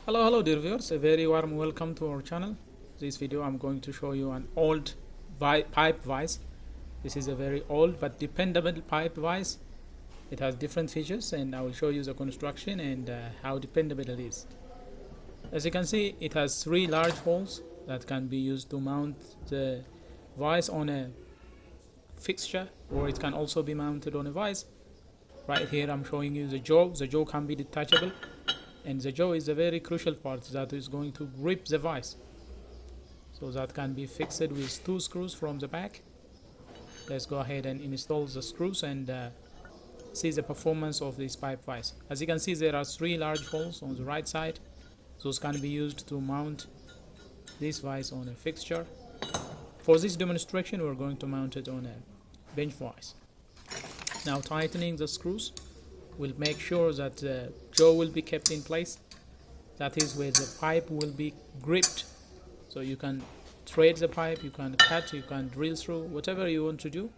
Hello dear viewers, a very warm welcome to our channel. This video I'm going to show you an old pipe vise. This is a very old but dependable pipe vise. It has different features and I will show you the construction and how dependable it is. As you can see, it has three large holes that can be used to mount the vise on a fixture, or it can also be mounted on a vise. Right here I'm showing you the jaw. The jaw can be detachable, and the jaw is a very crucial part that is going to grip the vise, so that can be fixed with two screws from the back. Let's go ahead and install the screws and see the performance of this pipe vise. As you can see, there are three large holes on the right side. Those can be used to mount this vise on a fixture. For this demonstration, we're going to mount it on a bench vise. Now, tightening the screws will make sure that the jaw will be kept in place. That is where the pipe will be gripped. So you can thread the pipe, you can cut, you can drill through, whatever you want to do.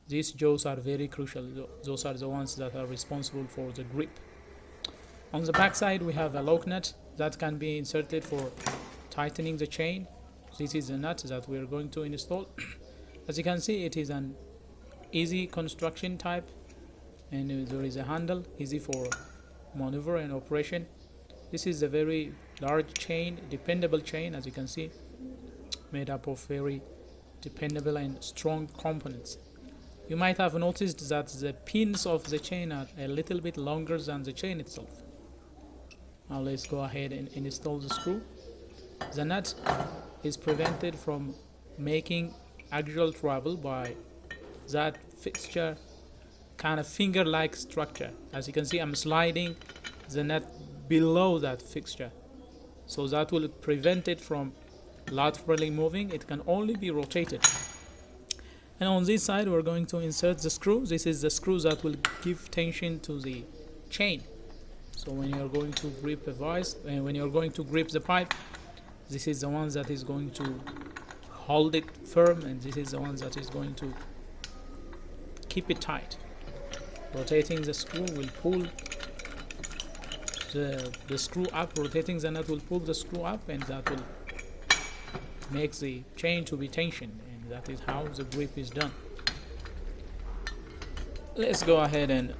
These jaws are very crucial. Those are the ones that are responsible for the grip. On the back side, we have a lock nut that can be inserted for tightening the chain. This is the nut that we are going to install. As you can see, it is an easy construction type, and there is a handle, easy for maneuver and operation. This is a very large chain, dependable chain, as you can see, made up of very dependable and strong components. You might have noticed that the pins of the chain are a little bit longer than the chain itself. Now let's go ahead and install the screw. The nut is prevented from making axial travel by that fixture kind of finger-like structure. As you can see, I'm sliding the nut below that fixture, so that will prevent it from laterally moving. It can only be rotated. And on this side, we're going to insert the screw. This is the screw that will give tension to the chain. So when you're going to grip a vise, and when you're going to grip the pipe, this is the one that is going to hold it firm, and this is the one that is going to keep it tight. Rotating the screw will pull the screw up. Rotating the nut will pull the screw up, and that will make the chain to be tensioned, and that is how the grip is done. Let's go ahead and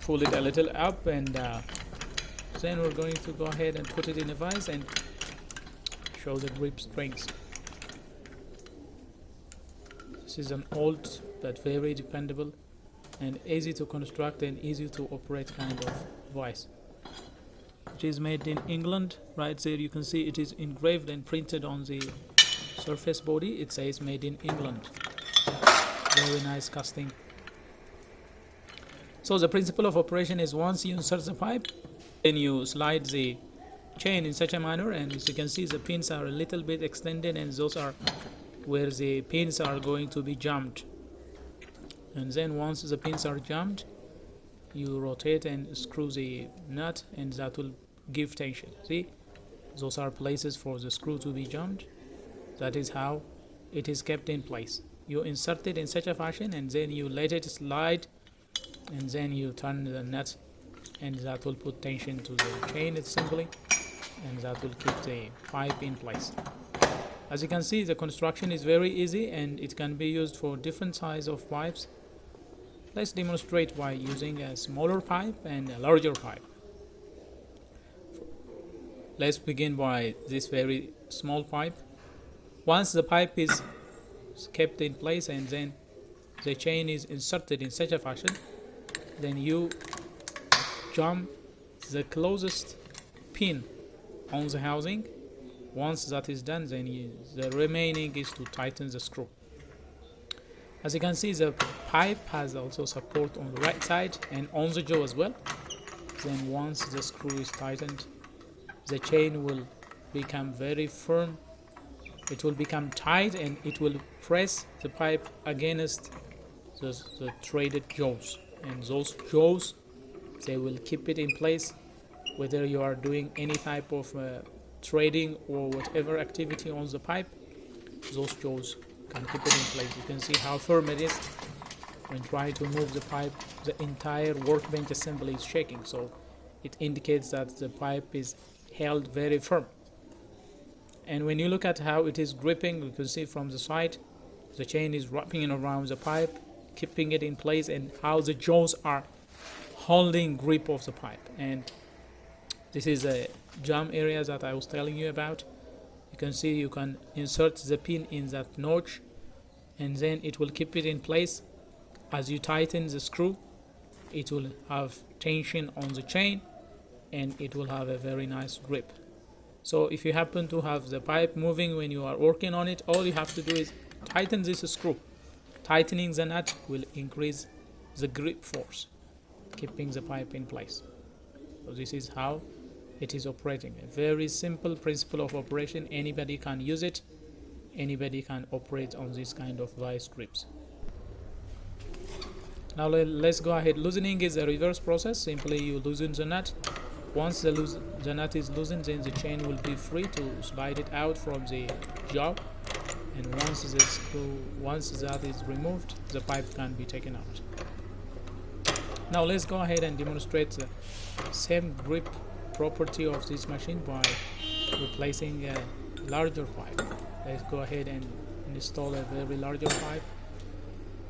pull it a little up, and then we're going to go ahead and put it in a vise and show the grip strength. This is an old but very dependable and easy to construct and easy to operate kind of vise. It is made in England. Right there you can see it is engraved and printed on the surface body. It says made in England. Very nice casting. So the principle of operation is, once you insert the pipe, then you slide the chain in such a manner, and as you can see, the pins are a little bit extended, and those are where the pins are going to be jammed. And then once the pins are jammed, you rotate and screw the nut, and that will give tension. See, those are places for the screw to be jammed. That is how it is kept in place. You insert it in such a fashion, and then you let it slide, and then you turn the nut, and that will put tension to the chain assembly, and that will keep the pipe in place. As you can see, the construction is very easy, and it can be used for different size of pipes. Let's demonstrate by using a smaller pipe and a larger pipe. Let's begin by this very small pipe. Once the pipe is kept in place and then the chain is inserted in such a fashion, then you jump the closest pin on the housing. Once that is done, then the remaining is to tighten the screw. As you can see, the pipe has also support on the right side and on the jaw as well. Then once the screw is tightened, the chain will become very firm. It will become tight, and it will press the pipe against the threaded jaws. And those jaws, they will keep it in place, whether you are doing any type of threading or whatever activity on the pipe. Those jaws can keep it in place. You can see how firm it is. When trying to move the pipe, the entire workbench assembly is shaking, so it indicates that the pipe is held very firm. And when you look at how it is gripping, you can see from the side the chain is wrapping around the pipe, keeping it in place, and how the jaws are holding grip of the pipe. And this is a jam area that I was telling you about. You can see you can insert the pin in that notch, and then it will keep it in place. As you tighten the screw, it will have tension on the chain and it will have a very nice grip. So if you happen to have the pipe moving when you are working on it, all you have to do is tighten this screw. Tightening the nut will increase the grip force, keeping the pipe in place. So this is how it is operating. A very simple principle of operation. Anybody can use it. Anybody can operate on this kind of vice grips. Now let's go ahead. Loosening is a reverse process. Simply you loosen the nut. Once the nut is loosened, then the chain will be free to slide it out from the job. And once that is removed, the pipe can be taken out. Now let's go ahead and demonstrate the same grip property of this machine by replacing a larger pipe. Let's go ahead and install a very larger pipe.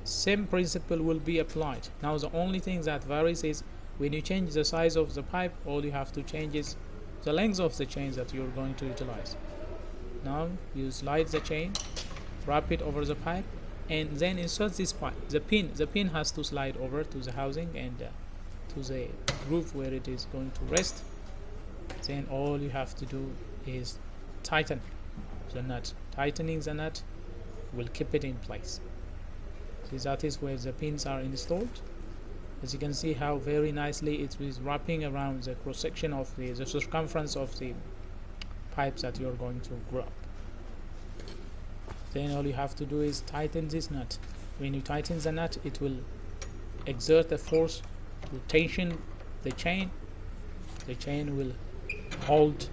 Same principle will be applied. Now the only thing that varies is when you change the size of the pipe, all you have to change is the length of the chain that you're going to utilize. Now you slide the chain, wrap it over the pipe, and then insert this pipe. The pin has to slide over to the housing and to the groove where it is going to rest. Then all you have to do is tighten the nut. Tightening the nut will keep it in place. So that is where the pins are installed. As you can see how very nicely it is wrapping around the cross section of the circumference of the pipes that you're going to grab. Then all you have to do is tighten this nut. When you tighten the nut, it will exert a force to tension the chain. The chain will hold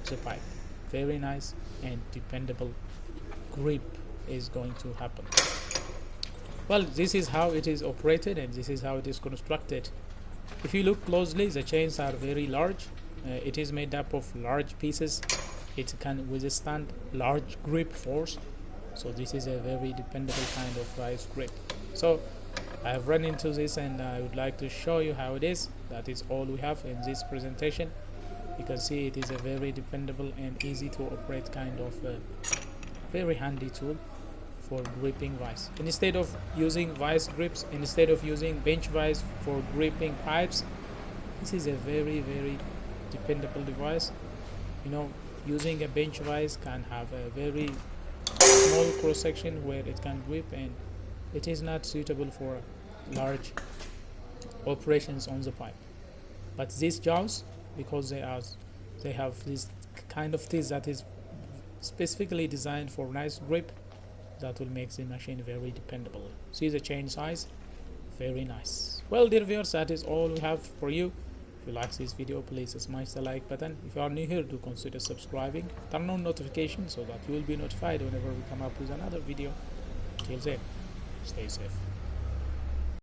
the pipe. Very nice and dependable grip is going to happen. Well, this is how it is operated and this is how it is constructed. If you look closely, the chains are very large. It is made up of large pieces. It can withstand large grip force. So this is a very dependable kind of vice grip. So I have run into this and I would like to show you how it is. That is all we have in this presentation. You can see it is a very dependable and easy to operate kind of very handy tool for gripping vise. Instead of using vise grips, instead of using bench vise for gripping pipes, this is a very dependable device. You know, using a bench vise can have a very small cross section where it can grip, and it is not suitable for large operations on the pipe. But these jaws, because they have this kind of teeth that is specifically designed for nice grip, that will make the machine very dependable. See the chain size, very nice. Well, dear viewers, that is all we have for you. If you like this video, please smash the like button. If you are new here, do consider subscribing, turn on notifications so that you will be notified whenever we come up with another video. Till then, stay safe.